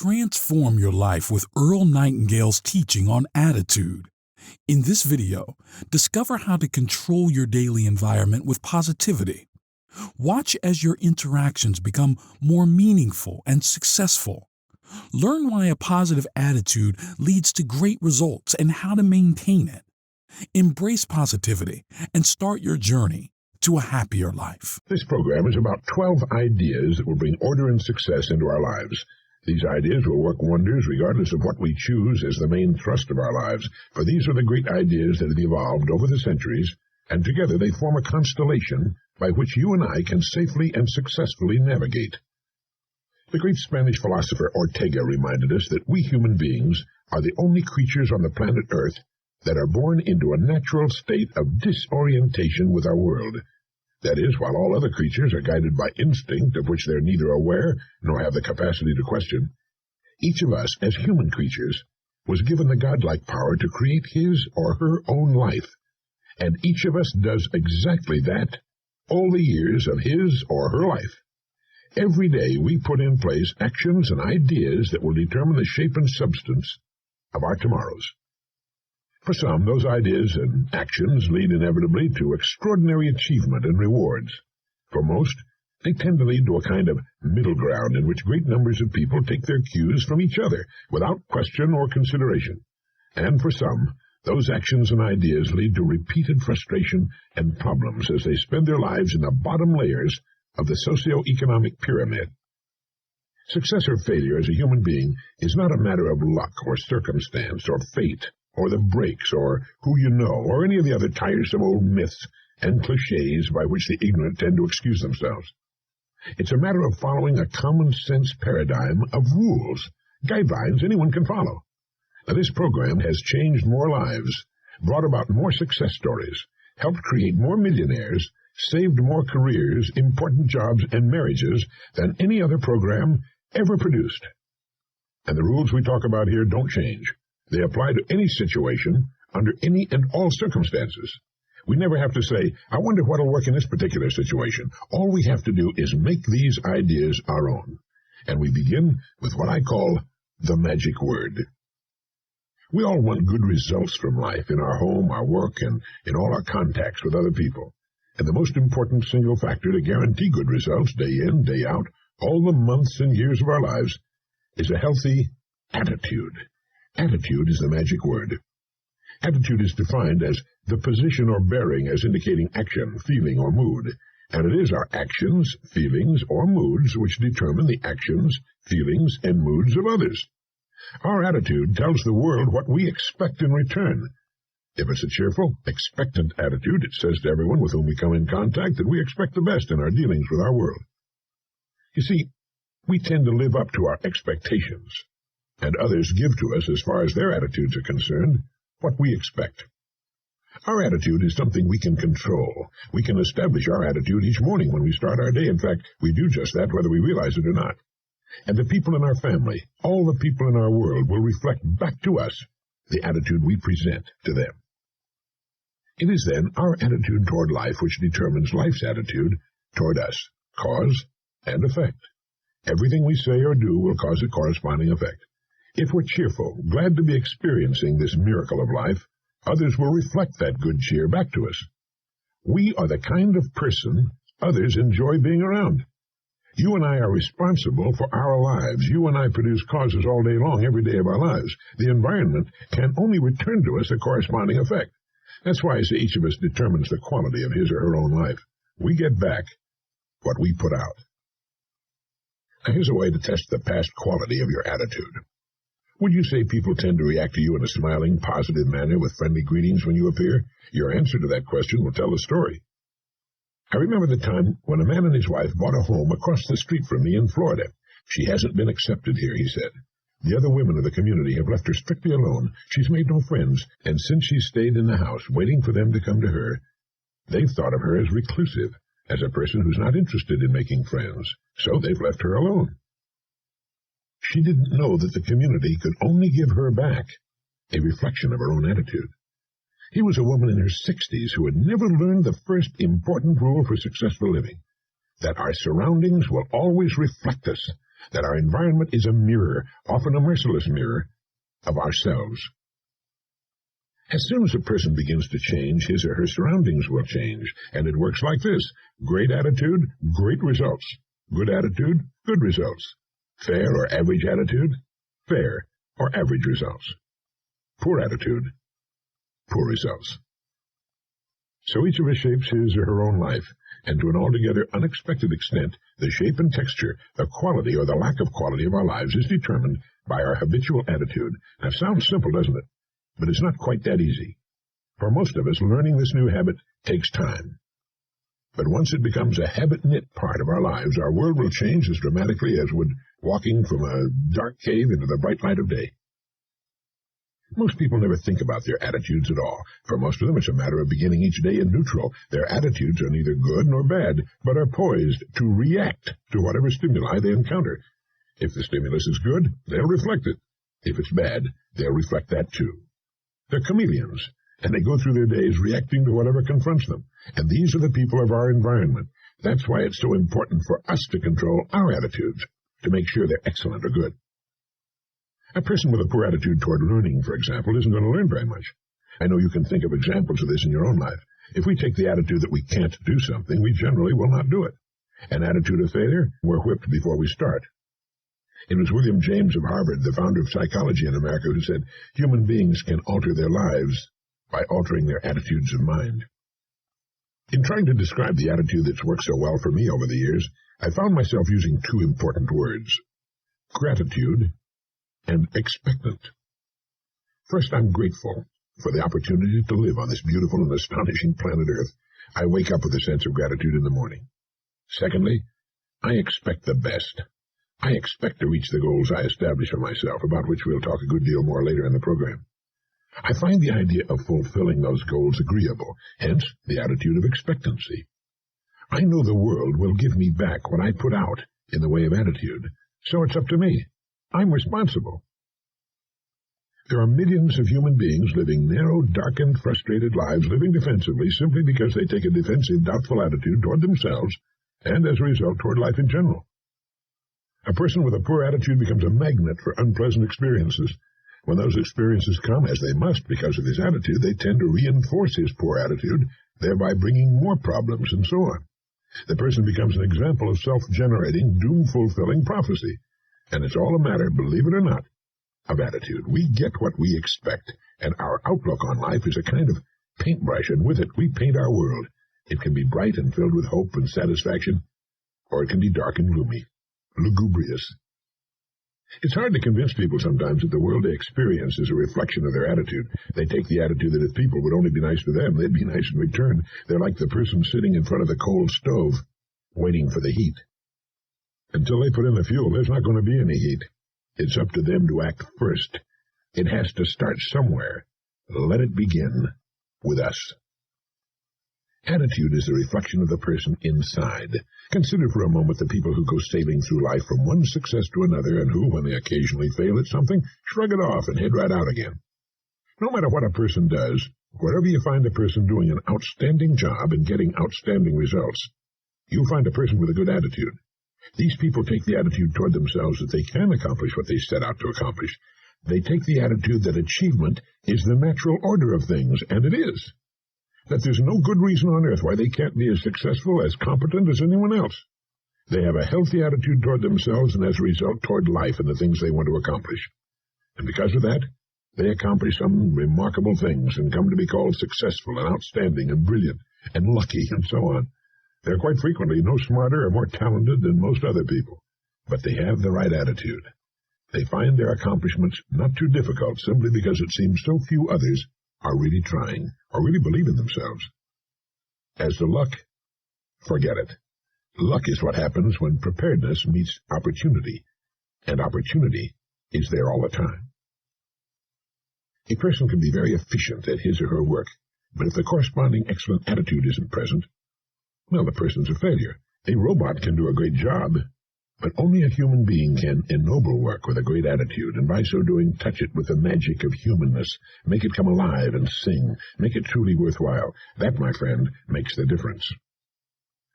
Transform your life with Earl Nightingale's teaching on attitude. In this video, discover how to control your daily environment with positivity. Watch as your interactions become more meaningful and successful. Learn why a positive attitude leads to great results and how to maintain it. Embrace positivity and start your journey to a happier life. This program is about 12 ideas that will bring order and success into our lives. These ideas will work wonders regardless of what we choose as the main thrust of our lives, for these are the great ideas that have evolved over the centuries, and together they form a constellation by which you and I can safely and successfully navigate. The great Spanish philosopher Ortega reminded us that we human beings are the only creatures on the planet Earth that are born into a natural state of disorientation with our world. That is, while all other creatures are guided by instinct of which they're neither aware nor have the capacity to question, each of us, as human creatures, was given the godlike power to create his or her own life, and each of us does exactly that all the years of his or her life. Every day we put in place actions and ideas that will determine the shape and substance of our tomorrows. For some, those ideas and actions lead inevitably to extraordinary achievement and rewards. For most, they tend to lead to a kind of middle ground in which great numbers of people take their cues from each other without question or consideration. And for some, those actions and ideas lead to repeated frustration and problems as they spend their lives in the bottom layers of the socio-economic pyramid. Success or failure as a human being is not a matter of luck or circumstance or fate, or the breaks, or who you know, or any of the other tiresome old myths and cliches by which the ignorant tend to excuse themselves. It's a matter of following a common-sense paradigm of rules, guidelines anyone can follow. Now, this program has changed more lives, brought about more success stories, helped create more millionaires, saved more careers, important jobs, and marriages than any other program ever produced. And the rules we talk about here don't change. They apply to any situation, under any and all circumstances. We never have to say, I wonder what'll work in this particular situation. All we have to do is make these ideas our own. And we begin with what I call the magic word. We all want good results from life in our home, our work, and in all our contacts with other people. And the most important single factor to guarantee good results day in, day out, all the months and years of our lives, is a healthy attitude. Attitude is the magic word. Attitude is defined as the position or bearing as indicating action, feeling, or mood, and it is our actions, feelings, or moods which determine the actions, feelings, and moods of others. Our attitude tells the world what we expect in return. If it's a cheerful, expectant attitude, it says to everyone with whom we come in contact that we expect the best in our dealings with our world. You see, we tend to live up to our expectations, and others give to us, as far as their attitudes are concerned, what we expect. Our attitude is something we can control. We can establish our attitude each morning when we start our day. In fact, we do just that whether we realize it or not. And the people in our family, all the people in our world, will reflect back to us the attitude we present to them. It is then our attitude toward life which determines life's attitude toward us, cause and effect. Everything we say or do will cause a corresponding effect. If we're cheerful, glad to be experiencing this miracle of life, others will reflect that good cheer back to us. We are the kind of person others enjoy being around. You and I are responsible for our lives. You and I produce causes all day long, every day of our lives. The environment can only return to us a corresponding effect. That's why I say each of us determines the quality of his or her own life. We get back what we put out. Now, here's a way to test the past quality of your attitude. Would you say people tend to react to you in a smiling, positive manner with friendly greetings when you appear? Your answer to that question will tell the story. I remember the time when a man and his wife bought a home across the street from me in Florida. She hasn't been accepted here, he said. The other women of the community have left her strictly alone. She's made no friends, and since she's stayed in the house waiting for them to come to her, they've thought of her as reclusive, as a person who's not interested in making friends, so they've left her alone. She didn't know that the community could only give her back a reflection of her own attitude. He was a woman in her 60s who had never learned the first important rule for successful living, that our surroundings will always reflect us, that our environment is a mirror, often a merciless mirror, of ourselves. As soon as a person begins to change, his or her surroundings will change, and it works like this. Great attitude, great results. Good attitude, good results. Fair or average attitude, fair or average results. Poor attitude, poor results. So each of us shapes his or her own life, and to an altogether unexpected extent, the shape and texture, the quality or the lack of quality of our lives is determined by our habitual attitude. Now, it sounds simple, doesn't it? But it's not quite that easy. For most of us, learning this new habit takes time. But once it becomes a habit-knit part of our lives, our world will change as dramatically as would walking from a dark cave into the bright light of day. Most people never think about their attitudes at all. For most of them, it's a matter of beginning each day in neutral. Their attitudes are neither good nor bad, but are poised to react to whatever stimuli they encounter. If the stimulus is good, they'll reflect it. If it's bad, they'll reflect that too. They're chameleons, and they go through their days reacting to whatever confronts them. And these are the people of our environment. That's why it's so important for us to control our attitudes, to make sure they're excellent or good. A person with a poor attitude toward learning, for example, isn't going to learn very much. I know you can think of examples of this in your own life. If we take the attitude that we can't do something, we generally will not do it. An attitude of failure, we're whipped before we start. It was William James of Harvard, the founder of psychology in America, who said, human beings can alter their lives by altering their attitudes of mind. In trying to describe the attitude that's worked so well for me over the years, I found myself using two important words: gratitude and expectant. First, I'm grateful for the opportunity to live on this beautiful and astonishing planet Earth. I wake up with a sense of gratitude in the morning. Secondly, I expect the best. I expect to reach the goals I establish for myself, about which we'll talk a good deal more later in the program. I find the idea of fulfilling those goals agreeable, hence the attitude of expectancy. I know the world will give me back what I put out in the way of attitude, so it's up to me. I'm responsible. There are millions of human beings living narrow, darkened, frustrated lives, living defensively simply because they take a defensive, doubtful attitude toward themselves and, as a result, toward life in general. A person with a poor attitude becomes a magnet for unpleasant experiences. When those experiences come, as they must because of his attitude, they tend to reinforce his poor attitude, thereby bringing more problems and so on. The person becomes an example of self-generating, doom-fulfilling prophecy. And it's all a matter, believe it or not, of attitude. We get what we expect, and our outlook on life is a kind of paintbrush, and with it we paint our world. It can be bright and filled with hope and satisfaction, or it can be dark and gloomy, lugubrious. It's hard to convince people sometimes that the world they experience is a reflection of their attitude. They take the attitude that if people would only be nice to them, they'd be nice in return. They're like the person sitting in front of the cold stove, waiting for the heat. Until they put in the fuel, there's not going to be any heat. It's up to them to act first. It has to start somewhere. Let it begin with us. Attitude is the reflection of the person inside. Consider for a moment the people who go sailing through life from one success to another and who, when they occasionally fail at something, shrug it off and head right out again. No matter what a person does, wherever you find a person doing an outstanding job and getting outstanding results, you'll find a person with a good attitude. These people take the attitude toward themselves that they can accomplish what they set out to accomplish. They take the attitude that achievement is the natural order of things, and it is. That there's no good reason on earth why they can't be as successful, as competent as anyone else. They have a healthy attitude toward themselves and, as a result, toward life and the things they want to accomplish. And because of that, they accomplish some remarkable things and come to be called successful and outstanding and brilliant and lucky and so on. They're quite frequently no smarter or more talented than most other people, but they have the right attitude. They find their accomplishments not too difficult simply because it seems so few others are really trying or really believe in themselves. As to luck, forget it. Luck is what happens when preparedness meets opportunity, and opportunity is there all the time. A person can be very efficient at his or her work, but if the corresponding excellent attitude isn't present, well, the person's a failure. A robot can do a great job, but only a human being can ennoble work with a great attitude, and by so doing touch it with the magic of humanness, make it come alive and sing, make it truly worthwhile. That, my friend, makes the difference.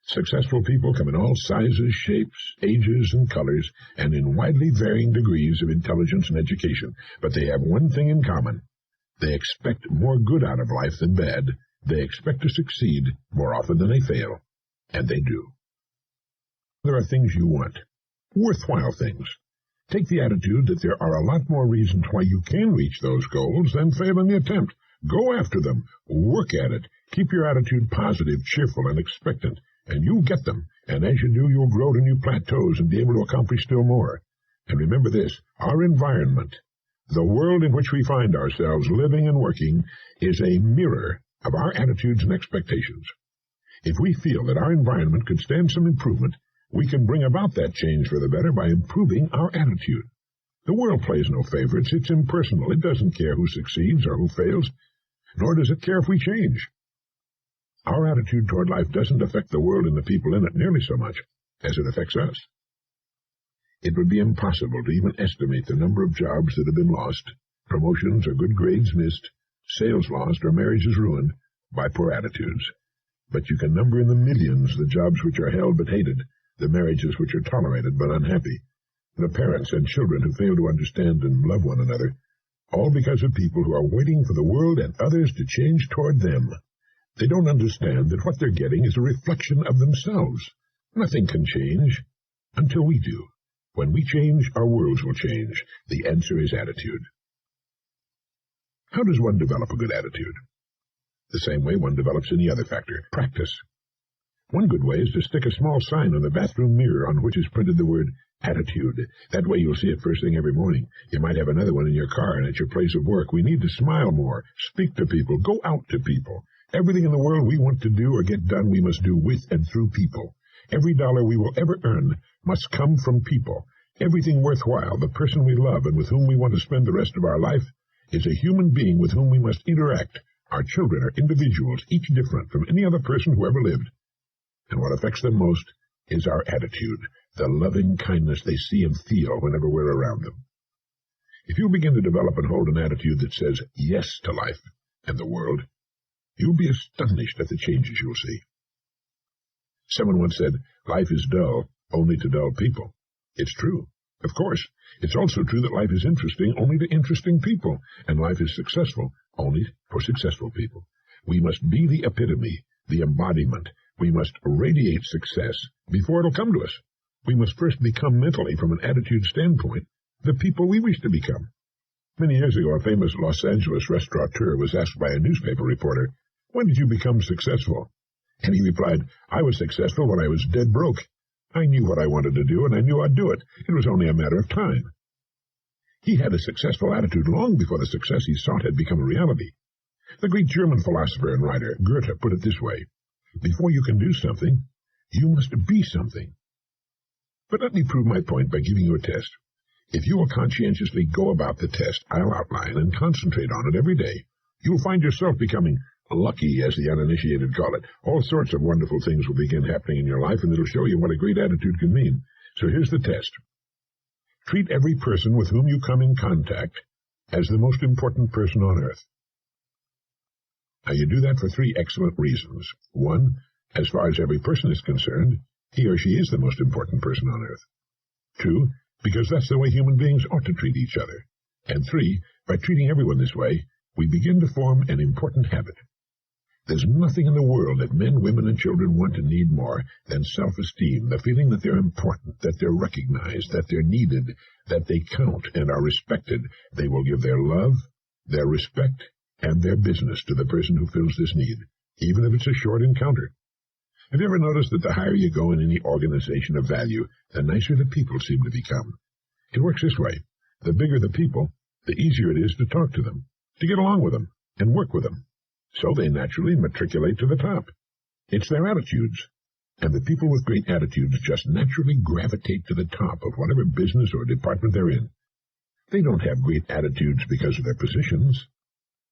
Successful people come in all sizes, shapes, ages, and colors, and in widely varying degrees of intelligence and education. But they have one thing in common. They expect more good out of life than bad. They expect to succeed more often than they fail. And they do. There are things you want. Worthwhile things. Take the attitude that there are a lot more reasons why you can reach those goals than fail in the attempt. Go after them. Work at it. Keep your attitude positive, cheerful, and expectant, and you'll get them. And as you do, you'll grow to new plateaus and be able to accomplish still more. And remember this, our environment, the world in which we find ourselves living and working, is a mirror of our attitudes and expectations. If we feel that our environment could stand some improvement, we can bring about that change for the better by improving our attitude. The world plays no favorites. It's impersonal. It doesn't care who succeeds or who fails, nor does it care if we change. Our attitude toward life doesn't affect the world and the people in it nearly so much as it affects us. It would be impossible to even estimate the number of jobs that have been lost, promotions or good grades missed, sales lost or marriages ruined by poor attitudes. But you can number in the millions the jobs which are held but hated, the marriages which are tolerated but unhappy, the parents and children who fail to understand and love one another, all because of people who are waiting for the world and others to change toward them. They don't understand that what they're getting is a reflection of themselves. Nothing can change until we do. When we change, our worlds will change. The answer is attitude. How does one develop a good attitude? The same way one develops any other factor, practice. One good way is to stick a small sign on the bathroom mirror on which is printed the word attitude. That way you'll see it first thing every morning. You might have another one in your car and at your place of work. We need to smile more, speak to people, go out to people. Everything in the world we want to do or get done, we must do with and through people. Every dollar we will ever earn must come from people. Everything worthwhile, the person we love and with whom we want to spend the rest of our life, is a human being with whom we must interact. Our children are individuals, each different from any other person who ever lived. And what affects them most is our attitude, the loving kindness they see and feel whenever we're around them. If you begin to develop and hold an attitude that says yes to life and the world, you'll be astonished at the changes you'll see. Someone once said, life is dull only to dull people. It's true. Of course, it's also true that life is interesting only to interesting people, and life is successful only for successful people. We must be the epitome, the embodiment. We must radiate success before it'll come to us. We must first become mentally, from an attitude standpoint, the people we wish to become. Many years ago, a famous Los Angeles restaurateur was asked by a newspaper reporter, "When did you become successful?" And he replied, "I was successful when I was dead broke. I knew what I wanted to do, and I knew I'd do it. It was only a matter of time." He had a successful attitude long before the success he sought had become a reality. The great German philosopher and writer Goethe put it this way, "Before you can do something, you must be something." But let me prove my point by giving you a test. If you will conscientiously go about the test I'll outline and concentrate on it every day, you'll find yourself becoming lucky, as the uninitiated call it. All sorts of wonderful things will begin happening in your life, and it'll show you what a great attitude can mean. So here's the test. Treat every person with whom you come in contact as the most important person on earth. Now, you do that for three excellent reasons. One, as far as every person is concerned, he or she is the most important person on earth. Two, because that's the way human beings ought to treat each other. And three, by treating everyone this way, we begin to form an important habit. There's nothing in the world that men, women, and children want and need more than self-esteem, the feeling that they're important, that they're recognized, that they're needed, that they count and are respected. They will give their love, their respect, and their business to the person who fills this need, even if it's a short encounter. Have you ever noticed that the higher you go in any organization of value, the nicer the people seem to become? It works this way. The bigger the people, the easier it is to talk to them, to get along with them, and work with them. So they naturally matriculate to the top. It's their attitudes. And the people with great attitudes just naturally gravitate to the top of whatever business or department they're in. They don't have great attitudes because of their positions.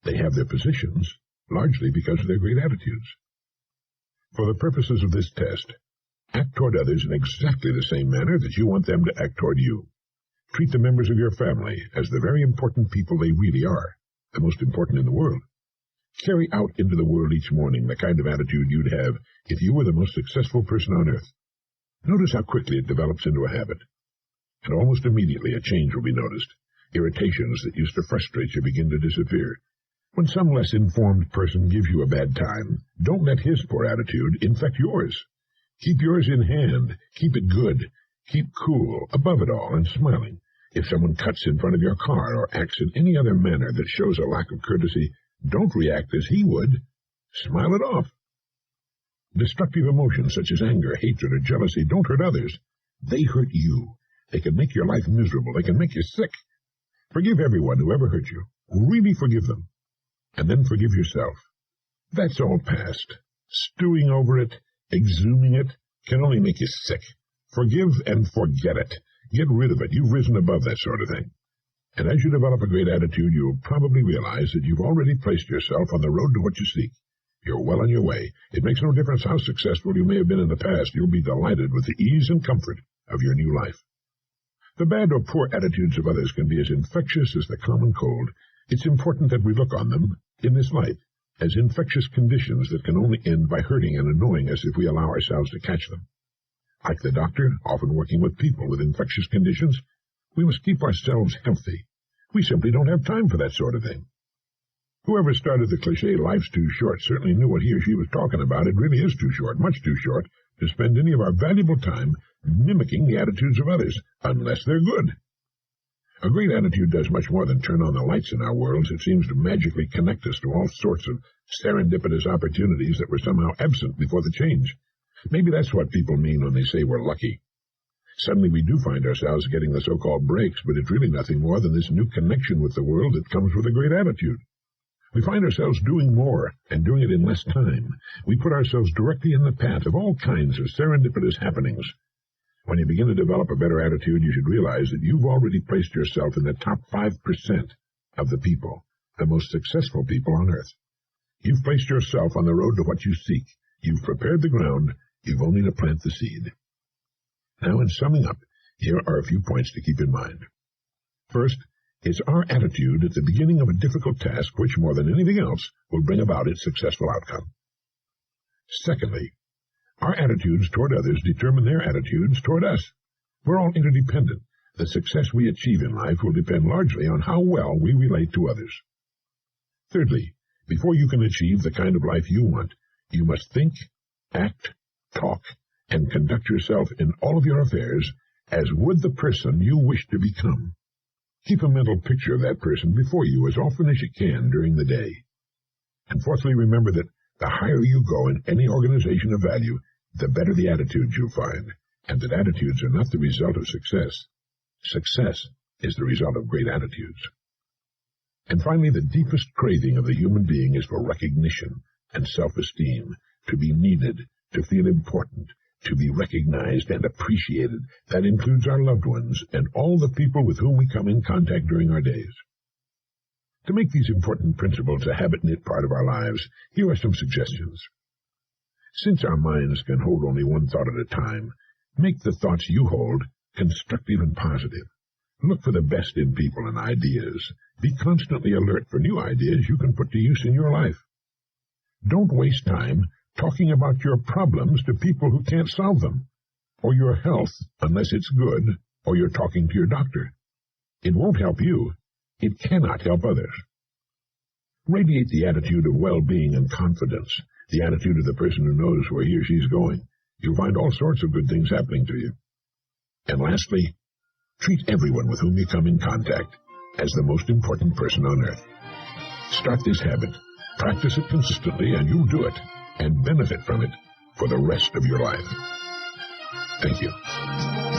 They have their positions largely because of their great attitudes. For the purposes of this test, act toward others in exactly the same manner that you want them to act toward you. Treat the members of your family as the very important people they really are, the most important in the world. Carry out into the world each morning the kind of attitude you'd have if you were the most successful person on earth. Notice how quickly it develops into a habit. And almost immediately a change will be noticed. Irritations that used to frustrate you begin to disappear. When some less informed person gives you a bad time, don't let his poor attitude infect yours. Keep yours in hand. Keep it good. Keep cool, above it all, and smiling. If someone cuts in front of your car or acts in any other manner that shows a lack of courtesy, don't react as he would. Smile it off. Destructive emotions such as anger, hatred, or jealousy don't hurt others. They hurt you. They can make your life miserable. They can make you sick. Forgive everyone who ever hurt you. Really forgive them. And then forgive yourself. That's all past. Stewing over it, exhuming it, can only make you sick. Forgive and forget it. Get rid of it. You've risen above that sort of thing. And as you develop a great attitude, you'll probably realize that you've already placed yourself on the road to what you seek. You're well on your way. It makes no difference how successful you may have been in the past. You'll be delighted with the ease and comfort of your new life. The bad or poor attitudes of others can be as infectious as the common cold. It's important that we look on them in this light as infectious conditions that can only end by hurting and annoying us if we allow ourselves to catch them. Like the doctor, often working with people with infectious conditions, we must keep ourselves healthy. We simply don't have time for that sort of thing. Whoever started the cliché, life's too short, certainly knew what he or she was talking about. It really is too short, much too short, to spend any of our valuable time mimicking the attitudes of others, unless they're good. A great attitude does much more than turn on the lights in our worlds. It seems to magically connect us to all sorts of serendipitous opportunities that were somehow absent before the change. Maybe that's what people mean when they say we're lucky. Suddenly we do find ourselves getting the so-called breaks, but it's really nothing more than this new connection with the world that comes with a great attitude. We find ourselves doing more, and doing it in less time. We put ourselves directly in the path of all kinds of serendipitous happenings. When you begin to develop a better attitude, you should realize that you've already placed yourself in the top 5% of the people, the most successful people on earth. You've placed yourself on the road to what you seek. You've prepared the ground. You've only to plant the seed. Now, in summing up, here are a few points to keep in mind. First, it's our attitude at the beginning of a difficult task which, more than anything else, will bring about its successful outcome. Secondly, our attitudes toward others determine their attitudes toward us. We're all interdependent. The success we achieve in life will depend largely on how well we relate to others. Thirdly, before you can achieve the kind of life you want, you must think, act, talk, and conduct yourself in all of your affairs as would the person you wish to become. Keep a mental picture of that person before you as often as you can during the day. And fourthly, remember that the higher you go in any organization of value, the better the attitudes you'll find, and that attitudes are not the result of success. Success is the result of great attitudes. And finally, the deepest craving of the human being is for recognition and self-esteem, to be needed, to feel important, to be recognized and appreciated. That includes our loved ones and all the people with whom we come in contact during our days. To make these important principles a habit-knit part of our lives, here are some suggestions. Since our minds can hold only one thought at a time, make the thoughts you hold constructive and positive. Look for the best in people and ideas. Be constantly alert for new ideas you can put to use in your life. Don't waste time talking about your problems to people who can't solve them, or your health unless it's good, or you're talking to your doctor. It won't help you. It cannot help others. Radiate the attitude of well-being and confidence, the attitude of the person who knows where he or she's going. You'll find all sorts of good things happening to you. And lastly, treat everyone with whom you come in contact as the most important person on earth. Start this habit, practice it consistently, and you'll do it, and benefit from it for the rest of your life. Thank you.